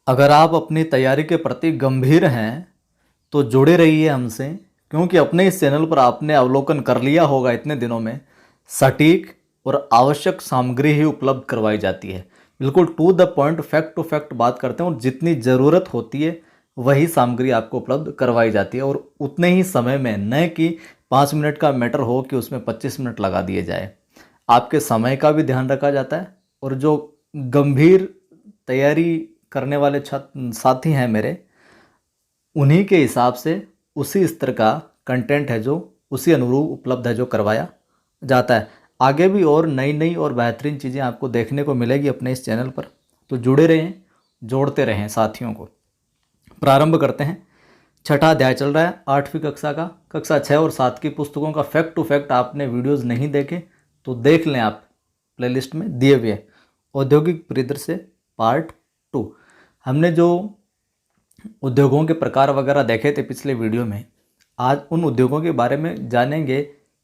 अगर आप अपनी तैयारी के प्रति गंभीर हैं तो जुड़े रहिए हमसे, क्योंकि अपने इस चैनल पर आपने अवलोकन कर लिया होगा इतने दिनों में सटीक और आवश्यक सामग्री ही उपलब्ध करवाई जाती है। बिल्कुल to the point, fact to fact बात करते हैं और जितनी ज़रूरत होती है वही सामग्री आपको उपलब्ध करवाई जाती है, और उतने ही समय में, न कि 5 मिनट का मैटर हो कि उसमें 25 मिनट लगा दिए जाए। आपके समय का भी ध्यान रखा जाता है, और जो गंभीर तैयारी करने वाले छात्र साथी हैं मेरे, उन्हीं के हिसाब से उसी स्तर का कंटेंट है जो उसी अनुरूप उपलब्ध है जो करवाया जाता है। आगे भी और नई नई और बेहतरीन चीज़ें आपको देखने को मिलेगी अपने इस चैनल पर, तो जुड़े रहें, जोड़ते रहें साथियों को। प्रारंभ करते हैं। छठा अध्याय चल रहा है 8वीं कक्षा का। कक्षा 6 और 7 की पुस्तकों का फैक्ट टू फैक्ट आपने वीडियोज़ नहीं देखे तो देख लें, आप प्लेलिस्ट में दिए हुए हैं। औद्योगिक परिदृश्य पार्ट 2। हमने जो उद्योगों के प्रकार वगैरह देखे थे पिछले वीडियो में, आज उन उद्योगों के बारे में जानेंगे।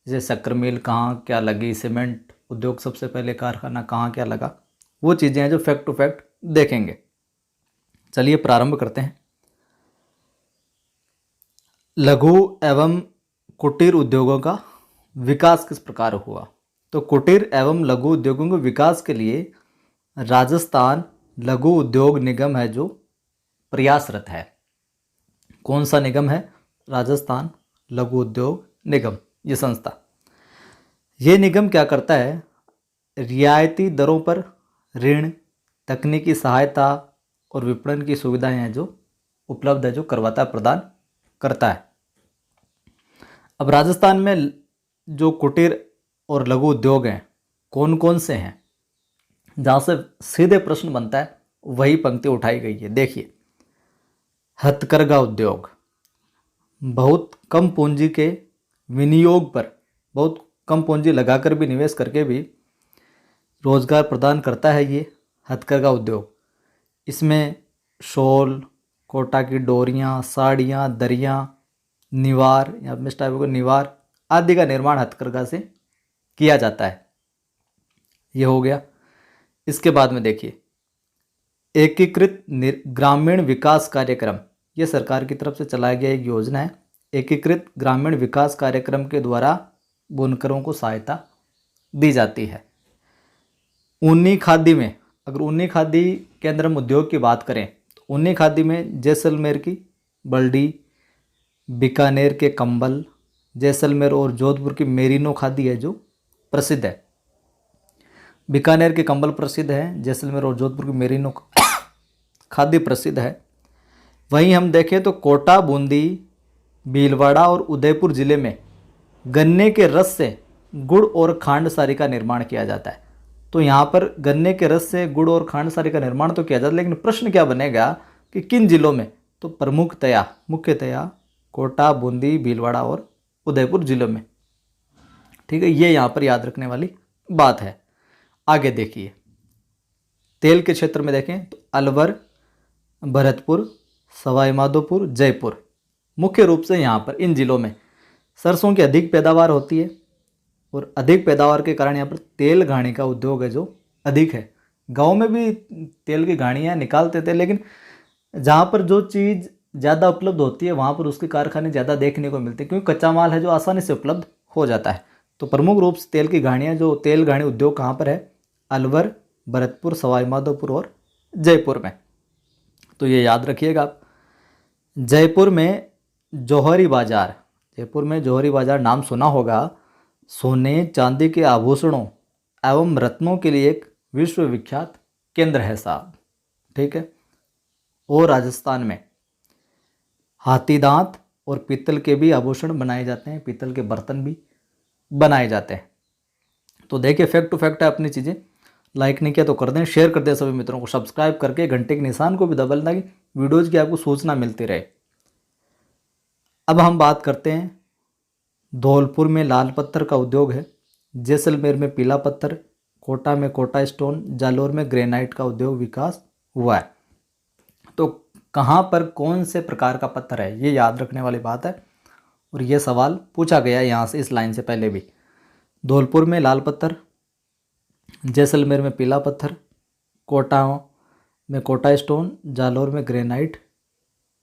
जैसे शक्कर मिल कहाँ क्या लगी, सीमेंट उद्योग सबसे पहले कारखाना कहाँ क्या लगा, वो चीज़ें हैं जो फैक्ट टू फैक्ट देखेंगे। चलिए प्रारंभ करते हैं। लघु एवं कुटीर उद्योगों का विकास किस प्रकार हुआ। तो कुटीर एवं लघु उद्योगों के विकास के लिए राजस्थान लघु उद्योग निगम है जो प्रयासरत है। कौन सा निगम है? राजस्थान लघु उद्योग निगम, ये संस्था। ये निगम क्या करता है? रियायती दरों पर ऋण, तकनीकी सहायता और विपणन की सुविधाएं हैं जो उपलब्ध है, जो करवाता है, प्रदान करता है। अब राजस्थान में जो कुटीर और लघु उद्योग हैं कौन कौन से हैं, जहाँ से सीधे प्रश्न बनता है वही पंक्ति उठाई गई है। देखिए, हथकरघा उद्योग बहुत कम पूंजी के विनियोग पर, बहुत कम पूंजी लगाकर भी, निवेश करके भी रोजगार प्रदान करता है ये हथकरघा उद्योग। इसमें शॉल, कोटा की डोरियाँ, साड़ियाँ, दरियाँ, निवार या इस टाइप के निवार आदि का निर्माण हथकरघा से किया जाता है। ये हो गया। इसके बाद में देखिए, एकीकृत ग्रामीण विकास कार्यक्रम, ये सरकार की तरफ से चलाया गया एक योजना है। एकीकृत ग्रामीण विकास कार्यक्रम के द्वारा बुनकरों को सहायता दी जाती है। ऊनी खादी में, अगर ऊनी खादी के अंदर हम उद्योग की बात करें तो ऊनी खादी में जैसलमेर की बल्डी, बीकानेर के कंबल, जैसलमेर और जोधपुर की मेरिनो खादी है जो प्रसिद्ध है। बीकानेर के कंबल प्रसिद्ध है, जैसलमेर और जोधपुर की मेरिनो खादी प्रसिद्ध है। वहीं हम देखें तो कोटा, बूंदी, भीलवाड़ा और उदयपुर जिले में गन्ने के रस से गुड़ और खांड सारी का निर्माण किया जाता है। तो यहाँ पर गन्ने के रस से गुड़ और खांड सारी का निर्माण तो किया जाता है, लेकिन प्रश्न क्या बनेगा कि किन जिलों में? तो मुख्यतया कोटा, बूंदी, भीलवाड़ा और उदयपुर जिलों में। ठीक है, ये यहाँ पर याद रखने वाली बात है। आगे देखिए, तेल के क्षेत्र में देखें तो अलवर, भरतपुर, सवाई माधोपुर, जयपुर, मुख्य रूप से यहाँ पर इन जिलों में सरसों की अधिक पैदावार होती है, और अधिक पैदावार के कारण यहाँ पर तेल घानी का उद्योग है जो अधिक है। गांव में भी तेल की घानियाँ निकालते थे, लेकिन जहाँ पर जो चीज़ ज़्यादा उपलब्ध होती है वहाँ पर उसके कारखाने ज़्यादा देखने को मिलते हैं, क्योंकि कच्चा माल है जो आसानी से उपलब्ध हो जाता है। तो प्रमुख रूप से तेल की घानियाँ, जो तेल घानी उद्योग कहाँ पर है? अलवर, भरतपुर, सवाई माधोपुर और जयपुर में। तो ये याद रखिएगा आप। जयपुर में जौहरी बाजार, जयपुर में जौहरी बाजार नाम सुना होगा। सोने चांदी के आभूषणों एवं रत्नों के लिए एक विश्वविख्यात केंद्र है साहब। ठीक है। और राजस्थान में हाथी दांत और पीतल के भी आभूषण बनाए जाते हैं, पीतल के बर्तन भी बनाए जाते हैं। तो देखिए, फैक्ट टू फैक्ट है अपनी चीज़ें। लाइक नहीं किया तो कर दें, शेयर कर दें सभी मित्रों को, सब्सक्राइब करके घंटे के निशान को भी दबाना कि वीडियोज़ की आपको सूचना मिलती रहे। अब हम बात करते हैं, धौलपुर में लाल पत्थर का उद्योग है, जैसलमेर में पीला पत्थर, कोटा में कोटा स्टोन, जालोर में ग्रेनाइट का उद्योग विकास हुआ है। तो कहाँ पर कौन से प्रकार का पत्थर है, ये याद रखने वाली बात है, और ये सवाल पूछा गया है यहाँ से, इस लाइन से पहले भी। धौलपुर में लाल पत्थर, जैसलमेर में पीला पत्थर, कोटा में कोटा स्टोन, जालौर में ग्रेनाइट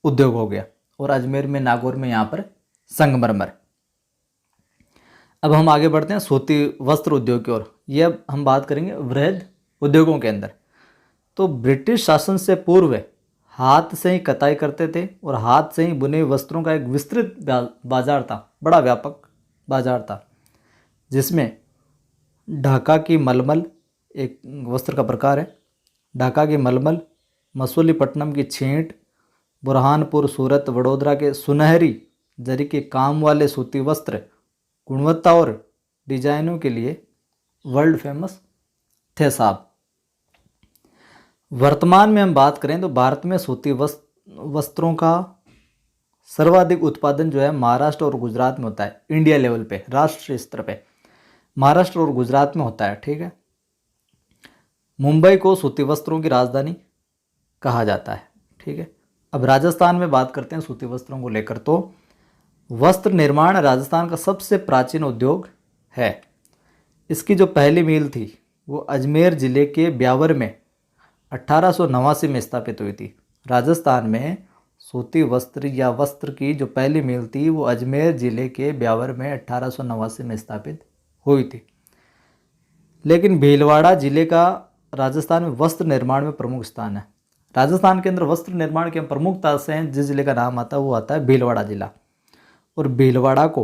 उद्योग हो गया, और अजमेर में, नागौर में यहाँ पर संगमरमर। अब हम आगे बढ़ते हैं सूती वस्त्र उद्योग की ओर। ये अब हम बात करेंगे वृहद उद्योगों के अंदर। तो ब्रिटिश शासन से पूर्व हाथ से ही कताई करते थे और हाथ से ही बुने हुए वस्त्रों का एक विस्तृत बाजार था, बड़ा व्यापक बाजार था, जिसमें ढाका की मलमल एक वस्त्र का प्रकार है, ढाका की मलमल, मसूलीपट्टनम की छींट, बुरहानपुर, सूरत, वडोदरा के सुनहरी जरी के काम वाले सूती वस्त्र गुणवत्ता और डिजाइनों के लिए वर्ल्ड फेमस थे साहब। वर्तमान में हम बात करें तो भारत में सूती वस्त्रों का सर्वाधिक उत्पादन जो है महाराष्ट्र और गुजरात में होता है। इंडिया लेवल पे, राष्ट्रीय स्तर पे महाराष्ट्र और गुजरात में होता है, ठीक है। मुंबई को सूती वस्त्रों की राजधानी कहा जाता है, ठीक है। अब राजस्थान में बात करते हैं सूती वस्त्रों को लेकर। तो वस्त्र निर्माण राजस्थान का सबसे प्राचीन उद्योग है। इसकी जो पहली मिल थी वो अजमेर जिले के ब्यावर में 1889 में स्थापित हुई थी। राजस्थान में सूती वस्त्र या वस्त्र की जो पहली मिल थी वो अजमेर जिले के ब्यावर में 1889 में स्थापित हुई थी। लेकिन भीलवाड़ा जिले का राजस्थान में वस्त्र निर्माण में प्रमुख स्थान है। राजस्थान के अंदर वस्त्र निर्माण के प्रमुखता से जिस जिले का नाम आता है वो आता है भीलवाड़ा जिला। और भीलवाड़ा को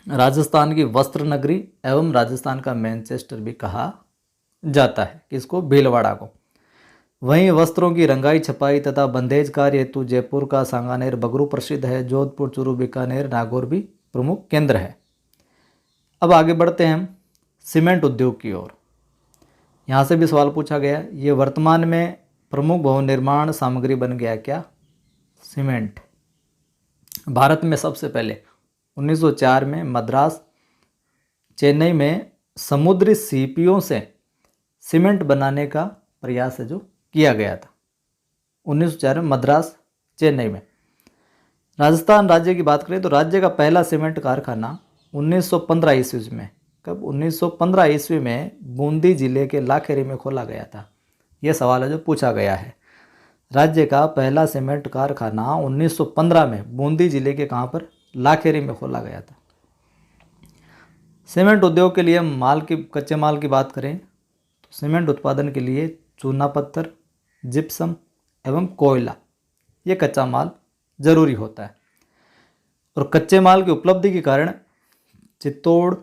राजस्थान की वस्त्र नगरी एवं राजस्थान का मैनचेस्टर भी कहा जाता है, किसको, भीलवाड़ा को। वहीं वस्त्रों की रंगाई, छपाई तथा बंदेज कार्य हेतु जयपुर का सांगानेर बगरू प्रसिद्ध है। जोधपुर, चूरू, बीकानेर, नागौर भी प्रमुख केंद्र है। अब आगे बढ़ते हैं हम सीमेंट उद्योग की ओर। यहाँ से भी सवाल पूछा गया, ये वर्तमान में प्रमुख भवन निर्माण सामग्री बन गया क्या, सीमेंट। भारत में सबसे पहले 1904 में मद्रास, चेन्नई में समुद्री सीपियों से सीमेंट बनाने का प्रयास है जो किया गया था। 1904 में मद्रास, चेन्नई में। राजस्थान राज्य की बात करें तो राज्य का पहला सीमेंट कारखाना 1915 ईस्वी में, कब, 1915 ईस्वी में बूंदी जिले के लाखेरी में खोला गया था। यह सवाल है जो पूछा गया है। राज्य का पहला सीमेंट कारखाना 1915 में बूंदी जिले के कहाँ पर, लाखेरी में खोला गया था। सीमेंट उद्योग के लिए माल की, कच्चे माल की बात करें तो सीमेंट उत्पादन के लिए चूना पत्थर, जिप्सम एवं कोयला, ये कच्चा माल जरूरी होता है। और कच्चे माल की उपलब्धि के कारण चित्तौड़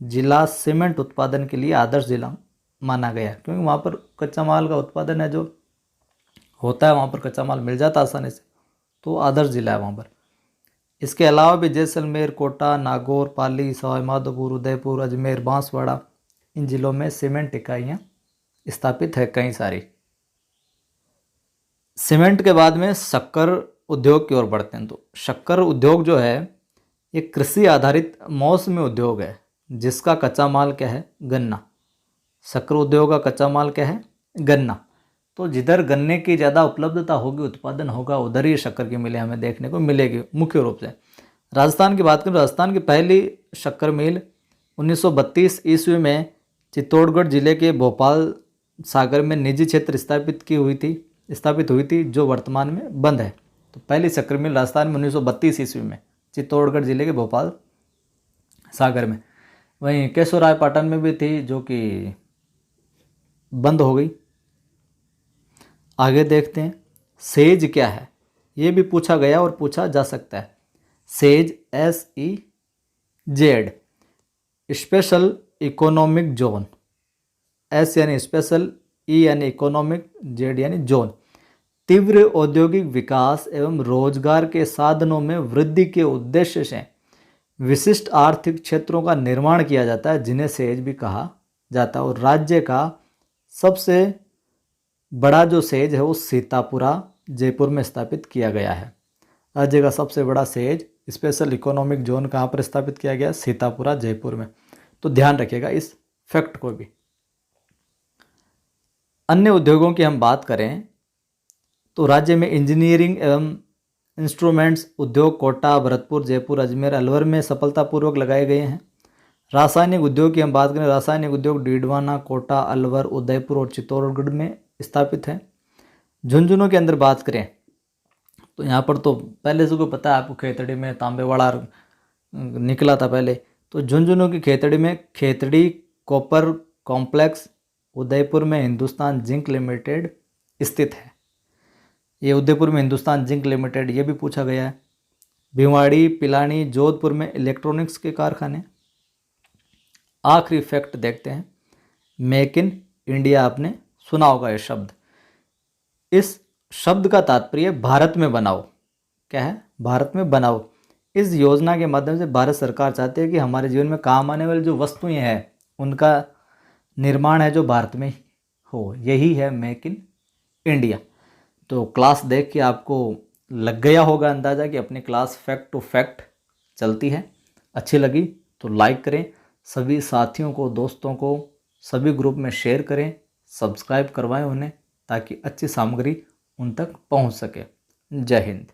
जिला सीमेंट उत्पादन के लिए आदर्श जिला माना गया, क्योंकि वहाँ पर कच्चा माल का उत्पादन है जो होता है, वहाँ पर कच्चा माल मिल जाता है आसानी से, तो आदर्श जिला है वहाँ पर। इसके अलावा भी जैसलमेर, कोटा, नागौर, पाली, सवाई माधोपुर, उदयपुर, अजमेर, बांसवाड़ा, इन जिलों में सीमेंट इकाइयाँ स्थापित है कई सारी। सीमेंट के बाद में शक्कर उद्योग की ओर बढ़ते हैं। तो शक्कर उद्योग जो है ये कृषि आधारित मौसमी उद्योग है, जिसका कच्चा माल क्या है, गन्ना। शक्कर उद्योग का कच्चा माल क्या है, गन्ना। तो जिधर गन्ने की ज़्यादा उपलब्धता होगी, उत्पादन होगा, उधर ही शक्कर की मिलें हमें देखने को मिलेगी मुख्य रूप से। राजस्थान की बात करें, राजस्थान की पहली शक्कर मिल 1932 ईस्वी में चित्तौड़गढ़ जिले के भोपाल सागर में निजी क्षेत्र स्थापित हुई थी, जो वर्तमान में बंद है। तो पहली शक्कर मिल राजस्थान में 1932 ईस्वी में चित्तौड़गढ़ जिले के भोपाल सागर में। वहीं केशवरायपाटन में भी थी, जो कि बंद हो गई। आगे देखते हैं सेज क्या है, ये भी पूछा गया और पूछा जा सकता है। Says, SEZ, special economic zone. S यानी स्पेशल, E यानी इकोनॉमिक, Z यानी जोन। तीव्र औद्योगिक विकास एवं रोजगार के साधनों में वृद्धि के उद्देश्य से विशिष्ट आर्थिक क्षेत्रों का निर्माण किया जाता है, जिन्हें सेज भी कहा जाता है। और राज्य का सबसे बड़ा जो सेज है वो सीतापुरा, जयपुर में स्थापित किया गया है। राज्य का सबसे बड़ा सेज, स्पेशल इकोनॉमिक जोन कहाँ पर स्थापित किया गया, सीतापुरा, जयपुर में। तो ध्यान रखिएगा इस फैक्ट को भी। अन्य उद्योगों की हम बात करें तो राज्य में इंजीनियरिंग एवं इंस्ट्रूमेंट्स उद्योग कोटा, भरतपुर, जयपुर, अजमेर, अलवर में सफलतापूर्वक लगाए गए हैं। रासायनिक उद्योग की हम बात करें, रासायनिक उद्योग डीडवाना, कोटा, अलवर, उदयपुर और चित्तौड़गढ़ में स्थापित है। झुंझुनू के अंदर बात करें तो यहाँ पर तो पहले से को पता है आपको, खेतड़ी में तांबेवाड़ा निकला था पहले। तो झुंझुनू की खेतड़ी में खेतड़ी कॉपर कॉम्प्लेक्स उदयपुर में हिंदुस्तान जिंक लिमिटेड स्थित है। ये उदयपुर में हिंदुस्तान जिंक लिमिटेड, ये भी पूछा गया है। भिवाड़ी पिलानी जोधपुर में इलेक्ट्रॉनिक्स के कारखाने। आखिरी फैक्ट देखते हैं, मेक इन इंडिया, आपने सुना होगा ये शब्द। इस शब्द का तात्पर्य भारत में बनाओ। क्या है? भारत में बनाओ। इस योजना के माध्यम से भारत सरकार चाहती है कि हमारे जीवन में काम आने वाली जो वस्तुएं हैं उनका निर्माण है जो भारत में हो, यही है मेक इन इंडिया। तो क्लास देख के आपको लग गया होगा अंदाज़ा कि अपनी क्लास फैक्ट टू फैक्ट चलती है। अच्छी लगी तो लाइक करें, सभी साथियों को, दोस्तों को, सभी ग्रुप में शेयर करें, सब्सक्राइब करवाएं उन्हें, ताकि अच्छी सामग्री उन तक पहुंच सके। जय हिंद।